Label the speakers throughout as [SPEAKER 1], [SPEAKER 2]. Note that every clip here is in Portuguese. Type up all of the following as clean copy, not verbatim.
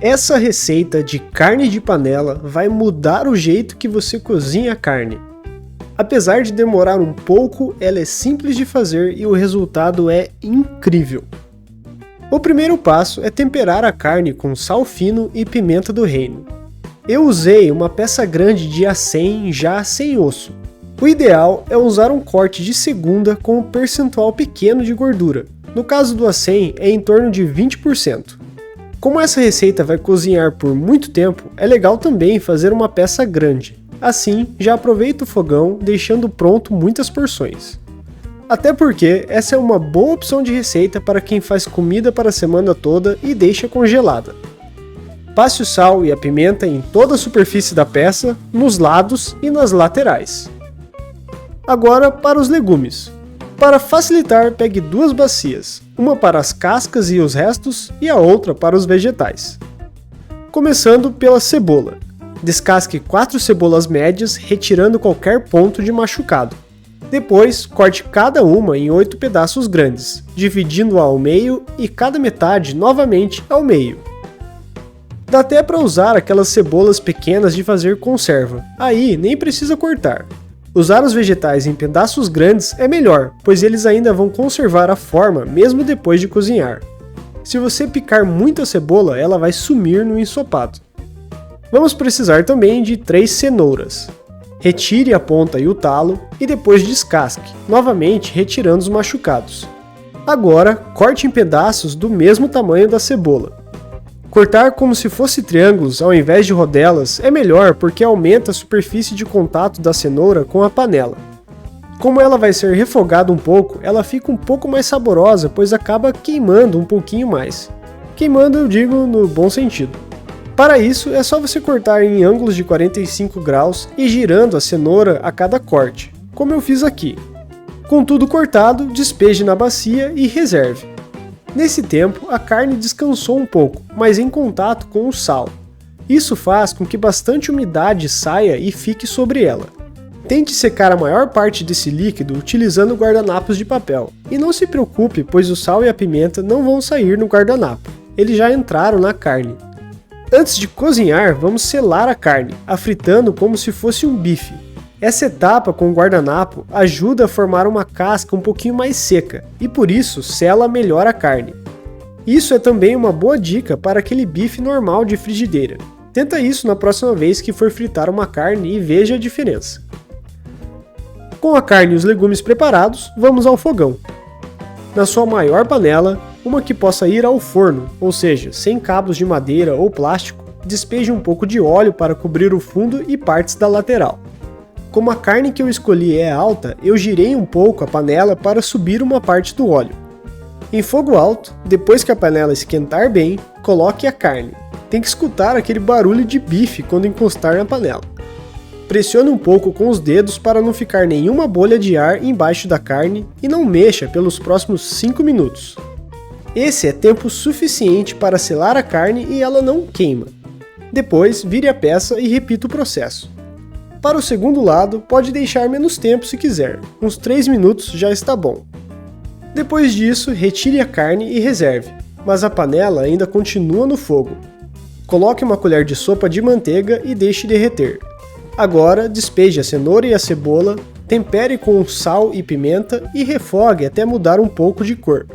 [SPEAKER 1] Essa receita de carne de panela vai mudar o jeito que você cozinha a carne. Apesar de demorar um pouco, ela é simples de fazer e o resultado é incrível. O primeiro passo é temperar a carne com sal fino e pimenta do reino. Eu usei uma peça grande de acém já sem osso. O ideal é usar um corte de segunda com um percentual pequeno de gordura. No caso do acém, é em torno de 20%. Como essa receita vai cozinhar por muito tempo, é legal também fazer uma peça grande. Assim, já aproveita o fogão, deixando pronto muitas porções. Até porque essa é uma boa opção de receita para quem faz comida para a semana toda e deixa congelada. Passe o sal e a pimenta em toda a superfície da peça, nos lados e nas laterais. Agora para os legumes. Para facilitar, pegue duas bacias, uma para as cascas e os restos e a outra para os vegetais. Começando pela cebola. Descasque 4 cebolas médias, retirando qualquer ponto de machucado. Depois, corte cada uma em 8 pedaços grandes, dividindo-a ao meio e cada metade novamente ao meio. Dá até para usar aquelas cebolas pequenas de fazer conserva, aí nem precisa cortar. Usar os vegetais em pedaços grandes é melhor, pois eles ainda vão conservar a forma mesmo depois de cozinhar. Se você picar muita cebola, ela vai sumir no ensopado. Vamos precisar também de 3 cenouras. Retire a ponta e o talo e depois descasque, novamente retirando os machucados. Agora, corte em pedaços do mesmo tamanho da cebola. Cortar como se fosse triângulos ao invés de rodelas é melhor porque aumenta a superfície de contato da cenoura com a panela. Como ela vai ser refogada um pouco, ela fica um pouco mais saborosa, pois acaba queimando um pouquinho mais. Queimando eu digo no bom sentido. Para isso, é só você cortar em ângulos de 45 graus e girando a cenoura a cada corte, como eu fiz aqui. Com tudo cortado, despeje na bacia e reserve. Nesse tempo, a carne descansou um pouco, mas em contato com o sal. Isso faz com que bastante umidade saia e fique sobre ela. Tente secar a maior parte desse líquido utilizando guardanapos de papel. E não se preocupe, pois o sal e a pimenta não vão sair no guardanapo. Eles já entraram na carne. Antes de cozinhar, vamos selar a carne, a fritando como se fosse um bife. Essa etapa com o guardanapo ajuda a formar uma casca um pouquinho mais seca e por isso sela melhor a carne. Isso é também uma boa dica para aquele bife normal de frigideira. Tenta isso na próxima vez que for fritar uma carne e veja a diferença. Com a carne e os legumes preparados, vamos ao fogão. Na sua maior panela, uma que possa ir ao forno, ou seja, sem cabos de madeira ou plástico, despeje um pouco de óleo para cobrir o fundo e partes da lateral. Como a carne que eu escolhi é alta, eu girei um pouco a panela para subir uma parte do óleo. Em fogo alto, depois que a panela esquentar bem, coloque a carne. Tem que escutar aquele barulho de bife quando encostar na panela. Pressione um pouco com os dedos para não ficar nenhuma bolha de ar embaixo da carne e não mexa pelos próximos 5 minutos. Esse é tempo suficiente para selar a carne e ela não queima. Depois, vire a peça e repita o processo. Para o segundo lado, pode deixar menos tempo se quiser, uns 3 minutos já está bom. Depois disso, retire a carne e reserve, mas a panela ainda continua no fogo. Coloque uma colher de sopa de manteiga e deixe derreter. Agora, despeje a cenoura e a cebola, tempere com sal e pimenta e refogue até mudar um pouco de cor.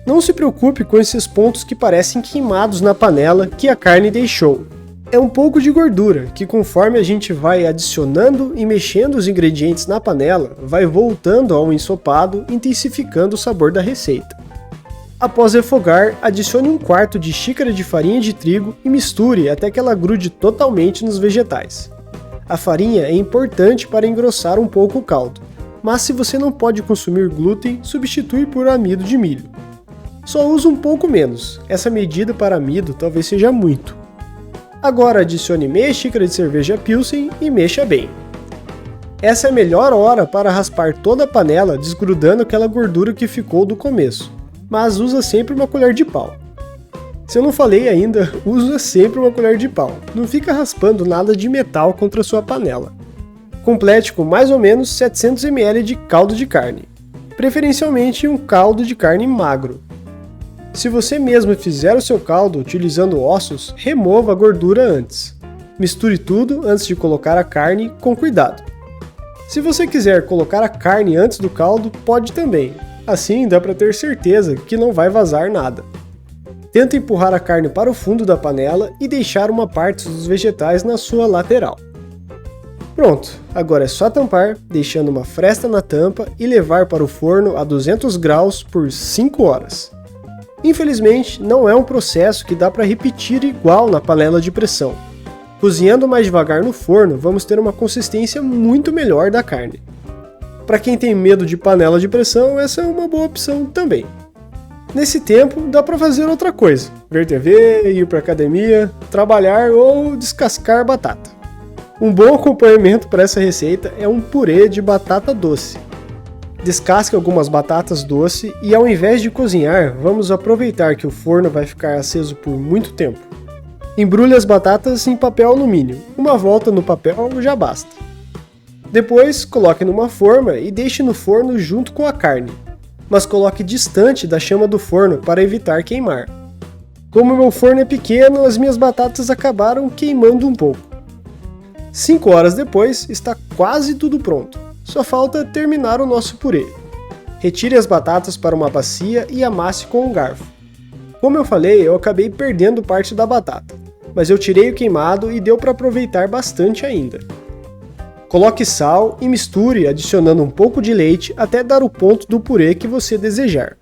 [SPEAKER 1] Não se preocupe com esses pontos que parecem queimados na panela que a carne deixou. É um pouco de gordura, que conforme a gente vai adicionando e mexendo os ingredientes na panela, vai voltando ao ensopado, intensificando o sabor da receita. Após refogar, adicione 1/4 de xícara de farinha de trigo e misture até que ela grude totalmente nos vegetais. A farinha é importante para engrossar um pouco o caldo, mas se você não pode consumir glúten, substitui por amido de milho. Só usa um pouco menos, essa medida para amido talvez seja muito. Agora adicione meia xícara de cerveja Pilsen e mexa bem. Essa é a melhor hora para raspar toda a panela desgrudando aquela gordura que ficou do começo, mas usa sempre uma colher de pau. Se eu não falei ainda, usa sempre uma colher de pau, não fica raspando nada de metal contra a sua panela. Complete com mais ou menos 700 ml de caldo de carne, preferencialmente um caldo de carne magro. Se você mesmo fizer o seu caldo utilizando ossos, remova a gordura antes. Misture tudo antes de colocar a carne com cuidado. Se você quiser colocar a carne antes do caldo, pode também. Assim dá para ter certeza que não vai vazar nada. Tenta empurrar a carne para o fundo da panela e deixar uma parte dos vegetais na sua lateral. Pronto, agora é só tampar, deixando uma fresta na tampa e levar para o forno a 200 graus por 5 horas. Infelizmente, não é um processo que dá para repetir igual na panela de pressão. Cozinhando mais devagar no forno, vamos ter uma consistência muito melhor da carne. Para quem tem medo de panela de pressão, essa é uma boa opção também. Nesse tempo, dá para fazer outra coisa: ver TV, ir para academia, trabalhar ou descascar batata. Um bom acompanhamento para essa receita é um purê de batata doce. Descasque algumas batatas doces e, ao invés de cozinhar, vamos aproveitar que o forno vai ficar aceso por muito tempo. Embrulhe as batatas em papel alumínio, uma volta no papel já basta. Depois, coloque numa forma e deixe no forno junto com a carne, mas coloque distante da chama do forno para evitar queimar. Como meu forno é pequeno, as minhas batatas acabaram queimando um pouco. 5 horas depois, está quase tudo pronto. Só falta terminar o nosso purê. Retire as batatas para uma bacia e amasse com um garfo. Como eu falei, eu acabei perdendo parte da batata, mas eu tirei o queimado e deu para aproveitar bastante ainda. Coloque sal e misture adicionando um pouco de leite até dar o ponto do purê que você desejar.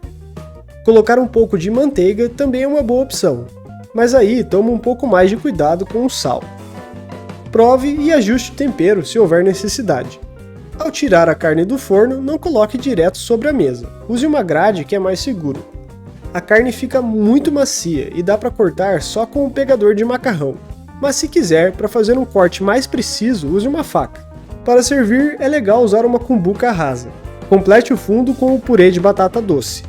[SPEAKER 1] Colocar um pouco de manteiga também é uma boa opção, mas aí toma um pouco mais de cuidado com o sal. Prove e ajuste o tempero se houver necessidade. Ao tirar a carne do forno, não coloque direto sobre a mesa. Use uma grade que é mais seguro. A carne fica muito macia e dá para cortar só com um pegador de macarrão. Mas se quiser, para fazer um corte mais preciso, use uma faca. Para servir, é legal usar uma cumbuca rasa. Complete o fundo com o purê de batata doce.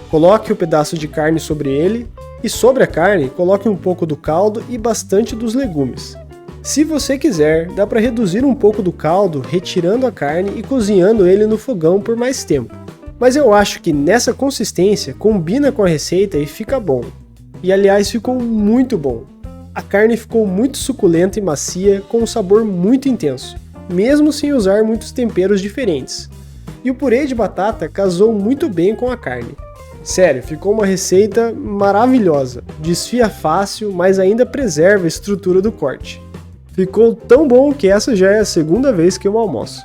[SPEAKER 1] Coloque o pedaço de carne sobre ele e sobre a carne, coloque um pouco do caldo e bastante dos legumes. Se você quiser, dá para reduzir um pouco do caldo retirando a carne e cozinhando ele no fogão por mais tempo. Mas eu acho que nessa consistência combina com a receita e fica bom. E aliás, ficou muito bom. A carne ficou muito suculenta e macia, com um sabor muito intenso, mesmo sem usar muitos temperos diferentes. E o purê de batata casou muito bem com a carne. Sério, ficou uma receita maravilhosa. Desfia fácil, mas ainda preserva a estrutura do corte. Ficou tão bom que essa já é a segunda vez que eu almoço.